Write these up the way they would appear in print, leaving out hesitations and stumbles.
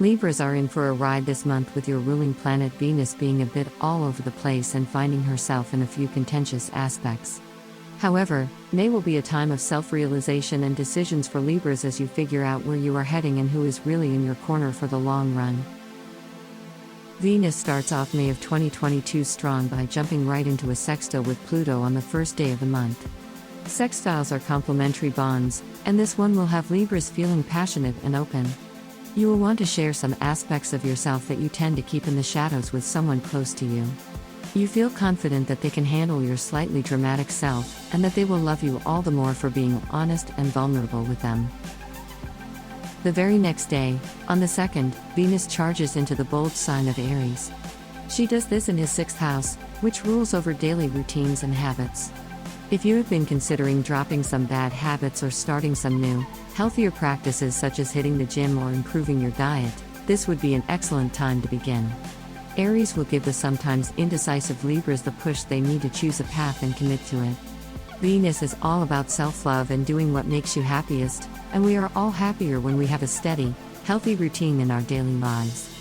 Libras are in for a ride this month, with your ruling planet Venus being a bit all over the place and finding herself in a few contentious aspects. However, May will be a time of self-realization and decisions for Libras as you figure out where you are heading and who is really in your corner for the long run. Venus starts off May of 2022 strong by jumping right into a sextile with Pluto on the first day of the month. Sextiles are complementary bonds, and this one will have Libras feeling passionate and open. You will want to share some aspects of yourself that you tend to keep in the shadows with someone close to you. You feel confident that they can handle your slightly dramatic self, and that they will love you all the more for being honest and vulnerable with them. The very next day, on the 2nd, Venus charges into the bold sign of Aries. She does this in his 6th house, which rules over daily routines and habits. If you have been considering dropping some bad habits or starting some new, healthier practices such as hitting the gym or improving your diet, this would be an excellent time to begin. Aries will give the sometimes indecisive Libras the push they need to choose a path and commit to it. Venus is all about self-love and doing what makes you happiest, and we are all happier when we have a steady, healthy routine in our daily lives.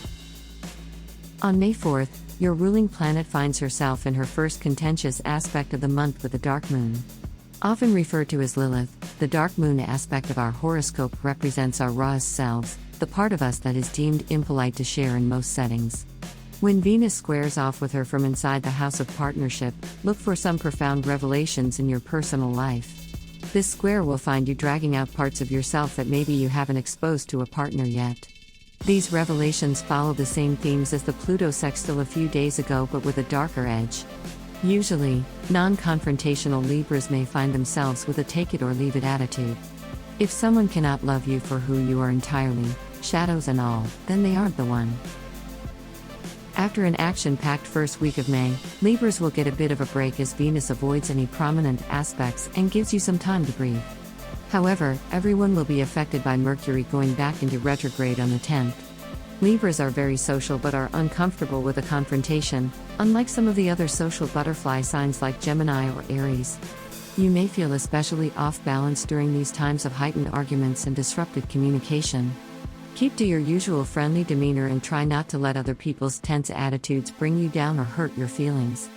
On May 4th, your ruling planet finds herself in her first contentious aspect of the month with a dark moon. Often referred to as Lilith, the dark moon aspect of our horoscope represents our rawest selves, the part of us that is deemed impolite to share in most settings. When Venus squares off with her from inside the house of partnership, look for some profound revelations in your personal life. This square will find you dragging out parts of yourself that maybe you haven't exposed to a partner yet. These revelations follow the same themes as the Pluto sextile a few days ago, but with a darker edge. Usually, non-confrontational Libras may find themselves with a take-it-or-leave-it attitude. If someone cannot love you for who you are entirely, shadows and all, then they aren't the one. After an action-packed first week of May, Libras will get a bit of a break as Venus avoids any prominent aspects and gives you some time to breathe. However, everyone will be affected by Mercury going back into retrograde on the 10th. Libras are very social but are uncomfortable with a confrontation, unlike some of the other social butterfly signs like Gemini or Aries. You may feel especially off-balance during these times of heightened arguments and disrupted communication. Keep to your usual friendly demeanor and try not to let other people's tense attitudes bring you down or hurt your feelings.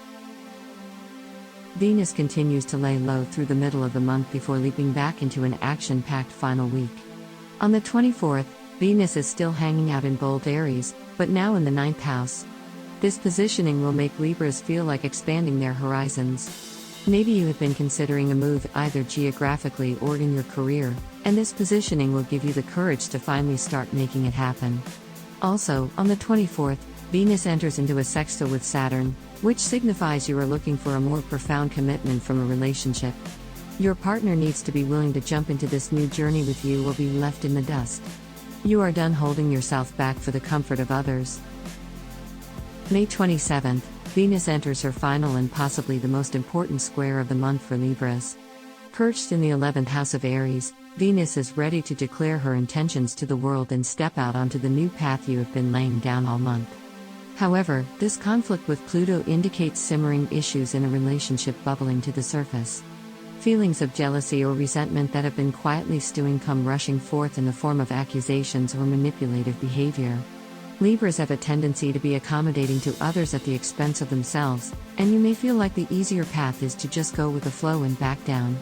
Venus continues to lay low through the middle of the month before leaping back into an action-packed final week. On the 24th, Venus is still hanging out in bold Aries, but now in the 9th house. This positioning will make Libras feel like expanding their horizons. Maybe you have been considering a move either geographically or in your career, and this positioning will give you the courage to finally start making it happen. Also, on the 24th, Venus enters into a sextile with Saturn, which signifies you are looking for a more profound commitment from a relationship. Your partner needs to be willing to jump into this new journey with you or be left in the dust. You are done holding yourself back for the comfort of others. May 27th, Venus enters her final and possibly the most important square of the month for Libras. Perched in the 11th house of Aries, Venus is ready to declare her intentions to the world and step out onto the new path you have been laying down all month. However, this conflict with Pluto indicates simmering issues in a relationship bubbling to the surface. Feelings of jealousy or resentment that have been quietly stewing come rushing forth in the form of accusations or manipulative behavior. Libras have a tendency to be accommodating to others at the expense of themselves, and you may feel like the easier path is to just go with the flow and back down.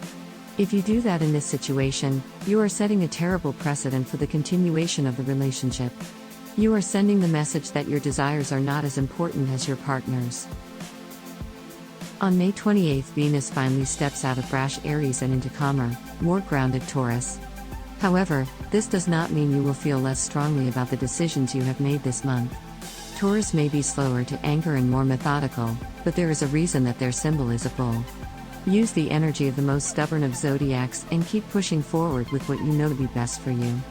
If you do that in this situation, you are setting a terrible precedent for the continuation of the relationship. You are sending the message that your desires are not as important as your partner's. On May 28th, Venus finally steps out of brash Aries and into calmer, more grounded Taurus. However, this does not mean you will feel less strongly about the decisions you have made this month. Taurus may be slower to anger and more methodical, but there is a reason that their symbol is a bull. Use the energy of the most stubborn of zodiacs and keep pushing forward with what you know to be best for you.